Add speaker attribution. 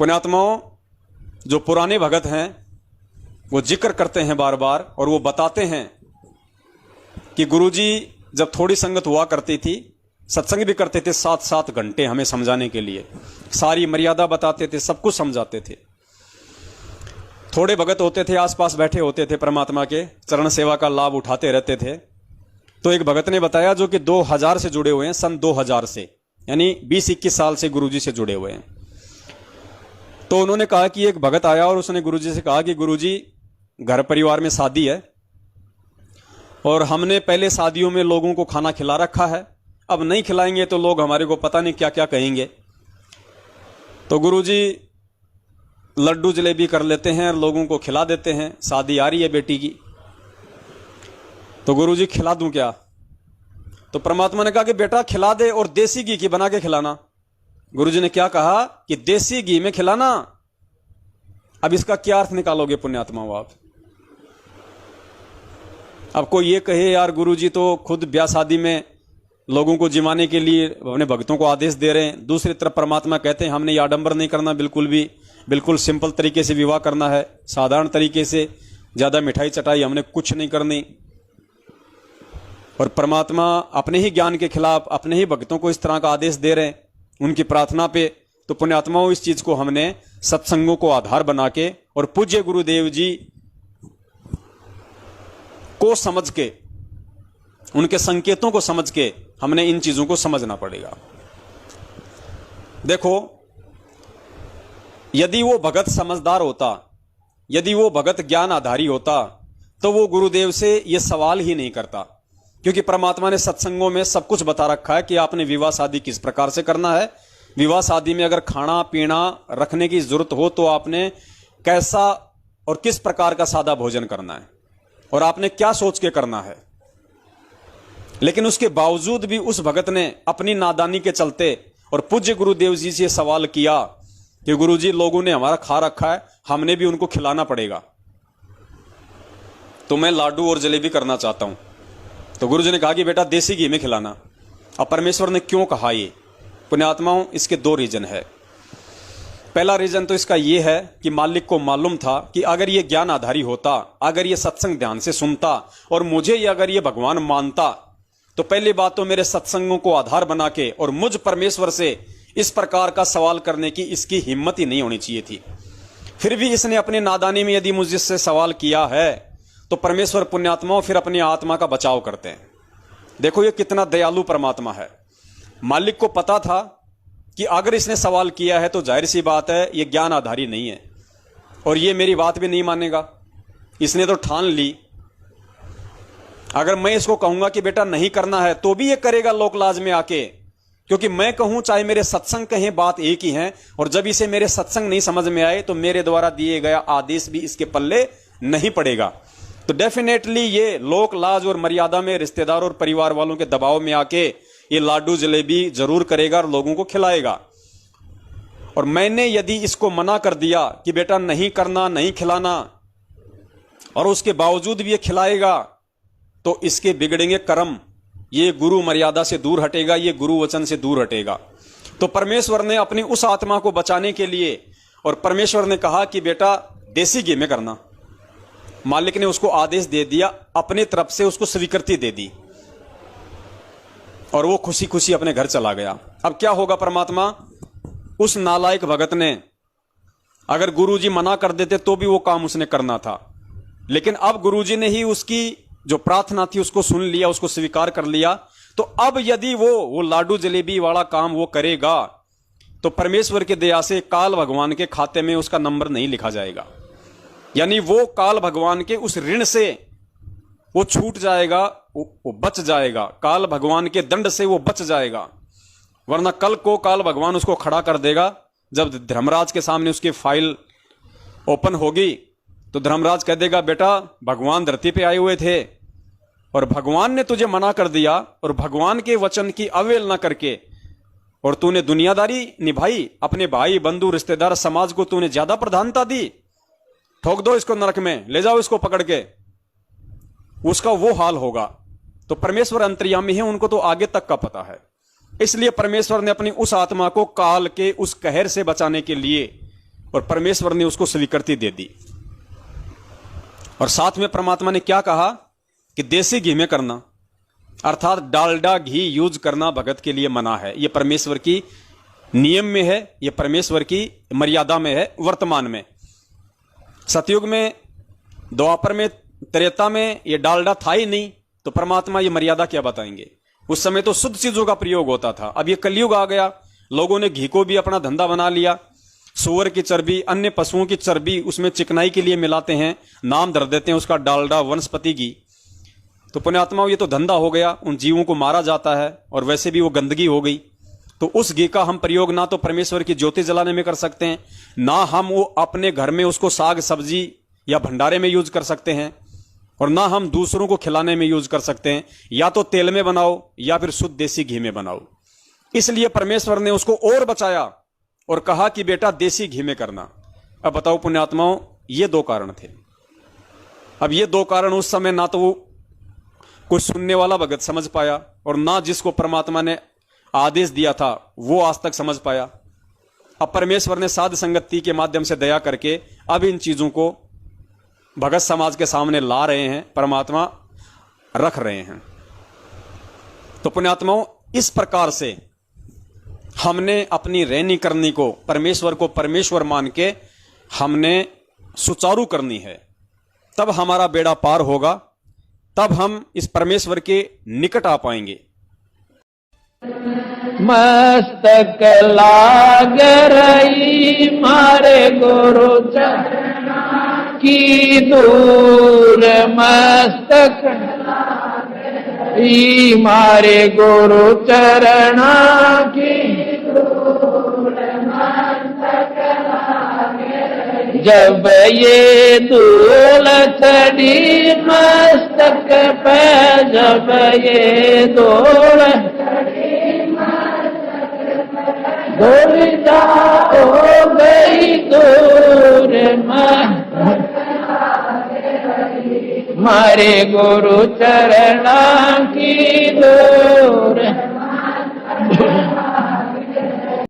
Speaker 1: पुण्यात्माओं, जो पुराने भगत हैं वो जिक्र करते हैं बार बार, और वो बताते हैं कि गुरुजी जब थोड़ी संगत हुआ करती थी, सत्संग भी करते थे 7-7 घंटे हमें समझाने के लिए, सारी मर्यादा बताते थे, सब कुछ समझाते थे। थोड़े भगत होते थे, आसपास बैठे होते थे, परमात्मा के चरण सेवा का लाभ उठाते रहते थे। तो एक भगत ने बताया, जो कि 2000 से जुड़े हुए हैं, सन 2000 से, यानी 20-21 साल से गुरुजी से जुड़े हुए हैं। तो उन्होंने कहा कि एक भगत आया और उसने गुरुजी से कहा कि गुरुजी, घर परिवार में शादी है और हमने पहले शादियों में लोगों को खाना खिला रखा है, अब नहीं खिलाएंगे तो लोग हमारे को पता नहीं क्या क्या कहेंगे। तो गुरुजी लड्डू जलेबी कर लेते हैं और लोगों को खिला देते हैं, शादी आ रही है बेटी की। तो गुरुजी खिला दूं क्या? तो परमात्मा ने कहा कि बेटा खिला दे, और देसी घी की बना के खिलाना। गुरुजी ने क्या कहा कि देसी घी में खिलाना। अब इसका क्या अर्थ निकालोगे पुण्यात्माओं आप? अब कोई ये कहे यार गुरुजी तो खुद ब्याह शादी में लोगों को जिमाने के लिए अपने भक्तों को आदेश दे रहे हैं, दूसरी तरफ परमात्मा कहते हैं हमने ये आडंबर नहीं करना, बिल्कुल भी, बिल्कुल सिंपल तरीके से विवाह करना है, साधारण तरीके से, ज्यादा मिठाई चटाई हमने कुछ नहीं करनी। और परमात्मा अपने ही ज्ञान के खिलाफ अपने ही भक्तों को इस तरह का आदेश दे रहे हैं उनकी प्रार्थना पे। तो पुण्यात्माओं, इस चीज को हमने सत्संगों को आधार बना के और पूज्य गुरुदेव जी को समझ के, उनके संकेतों को समझ के हमने इन चीजों को समझना पड़ेगा। देखो, यदि वो भगत समझदार होता, यदि वो भगत ज्ञान आधारी होता, तो वो गुरुदेव से ये सवाल ही नहीं करता, क्योंकि परमात्मा ने सत्संगों में सब कुछ बता रखा है कि आपने विवाह शादी किस प्रकार से करना है। विवाह शादी में अगर खाना पीना रखने की जरूरत हो तो आपने कैसा और किस प्रकार का सादा भोजन करना है, और आपने क्या सोच के करना है। लेकिन उसके बावजूद भी उस भगत ने अपनी नादानी के चलते और पूज्य गुरुदेव जी से सवाल किया कि गुरुजी लोगों ने हमारा खा रखा है, हमने भी उनको खिलाना पड़ेगा, तो मैं लाडू और जलेबी करना चाहता हूं। तो गुरुजी ने कहा कि बेटा देसी घी में खिलाना। अब परमेश्वर ने क्यों कहा ये? पुण्यात्माओं, इसके 2 रीजन है। पहला रीजन तो इसका यह है कि मालिक को मालूम था कि अगर ये ज्ञान आधारी होता, अगर ये सत्संग ध्यान से सुनता और मुझे ये अगर ये भगवान मानता, तो पहली बात तो मेरे सत्संगों को आधार बना के और मुझ परमेश्वर से इस प्रकार का सवाल करने की इसकी हिम्मत ही नहीं होनी चाहिए थी। फिर भी इसने अपने नादानी में यदि मुझसे सवाल किया है तो परमेश्वर पुण्यात्माओं फिर अपनी आत्मा का बचाव करते हैं। देखो ये कितना दयालु परमात्मा है। मालिक को पता था कि अगर इसने सवाल किया है तो जाहिर सी बात है ये ज्ञान आधारी नहीं है और ये मेरी बात भी नहीं मानेगा। इसने तो ठान ली, अगर मैं इसको कहूंगा कि बेटा नहीं करना है तो भी ये करेगा लोकलाज में आके, क्योंकि मैं कहूं चाहे मेरे सत्संग कहें बात एक ही है। और जब इसे मेरे सत्संग नहीं समझ में आए तो मेरे द्वारा दिए गया आदेश भी इसके पल्ले नहीं पड़ेगा। तो डेफिनेटली ये लोक लाज और मर्यादा में रिश्तेदार और परिवार वालों के दबाव में आके ये लाडू जलेबी जरूर करेगा और लोगों को खिलाएगा। और मैंने यदि इसको मना कर दिया कि बेटा नहीं करना, नहीं खिलाना, और उसके बावजूद भी ये खिलाएगा, तो इसके बिगड़ेंगे कर्म, ये गुरु मर्यादा से दूर हटेगा, ये गुरु वचन से दूर हटेगा। तो परमेश्वर ने अपनी उस आत्मा को बचाने के लिए, और परमेश्वर ने कहा कि बेटा देसी घी में करना। मालिक ने उसको आदेश दे दिया, अपनी तरफ से उसको स्वीकृति दे दी और वो खुशी खुशी अपने घर चला गया। अब क्या होगा परमात्मा? उस नालायक भगत ने अगर गुरुजी मना कर देते तो भी वो काम उसने करना था, लेकिन अब गुरुजी ने ही उसकी जो प्रार्थना थी उसको सुन लिया, उसको स्वीकार कर लिया। तो अब यदि वो लाडू जलेबी वाला काम वो करेगा तो परमेश्वर की दया से काल भगवान के खाते में उसका नंबर नहीं लिखा जाएगा, यानी वो काल भगवान के उस ऋण से वो छूट जाएगा, वो बच जाएगा, काल भगवान के दंड से वो बच जाएगा। वरना कल को काल भगवान उसको खड़ा कर देगा। जब धर्मराज के सामने उसकी फाइल ओपन होगी तो धर्मराज कह देगा बेटा भगवान धरती पे आए हुए थे और भगवान ने तुझे मना कर दिया और भगवान के वचन की अवहेलना करके और तूने दुनियादारी निभाई, अपने भाई बंधु रिश्तेदार समाज को तूने ज्यादा प्रधानता दी, ठोक दो इसको नरक में, ले जाओ इसको पकड़ के। उसका वो हाल होगा। तो परमेश्वर अंतर्यामी है, उनको तो आगे तक का पता है। इसलिए परमेश्वर ने अपनी उस आत्मा को काल के उस कहर से बचाने के लिए और परमेश्वर ने उसको स्वीकृति दे दी। और साथ में परमात्मा ने क्या कहा कि देसी घी में करना, अर्थात डालडा घी यूज करना भगत के लिए मना है। यह परमेश्वर की नियम में है, यह परमेश्वर की मर्यादा में है। वर्तमान में सतयुग में, द्वापर में, त्रेता में यह डालडा था ही नहीं, तो परमात्मा ये मर्यादा क्या बताएंगे। उस समय तो शुद्ध चीजों का प्रयोग होता था। अब ये कलयुग आ गया, लोगों ने घी को भी अपना धंधा बना लिया। सूअर की चर्बी, अन्य पशुओं की चर्बी उसमें चिकनाई के लिए मिलाते हैं, नाम धर देते हैं उसका डालडा, वनस्पति घी। तो पुण्यात्माओं, ये तो धंधा हो गया, उन जीवों को मारा जाता है और वैसे भी वो गंदगी हो गई। तो उस घी का हम प्रयोग ना तो परमेश्वर की ज्योति जलाने में कर सकते हैं, ना हम वो अपने घर में उसको साग सब्जी या भंडारे में यूज कर सकते हैं, और ना हम दूसरों को खिलाने में यूज कर सकते हैं। या तो तेल में बनाओ या फिर शुद्ध देसी घी में बनाओ। इसलिए परमेश्वर ने उसको और बचाया और कहा कि बेटा देसी घी में करना। अब बताओ पुण्यात्माओं, ये दो कारण थे। अब ये दो कारण उस समय ना तो वो कोई सुनने वाला भगत समझ पाया, और ना जिसको परमात्मा ने आदेश दिया था वो आज तक समझ पाया। अब परमेश्वर ने साध संगति के माध्यम से दया करके अब इन चीजों को भगत समाज के सामने ला रहे हैं, परमात्मा रख रहे हैं। तो पुण्यात्माओं, इस प्रकार से हमने अपनी रहनी करनी को परमेश्वर मान के हमने सुचारू करनी है। तब हमारा बेड़ा पार होगा, तब हम इस परमेश्वर के निकट आ पाएंगे।
Speaker 2: मस्तक लाग रही मारे गुरु चरणा की दूर, मस्तक मारे गुरु चरणा की दूर, मस्तक जब ये धूल चढ़ी मस्तक पे, जब ये धूल धूलिया हो गई दूर, मारे गुरु चरणा की दूर।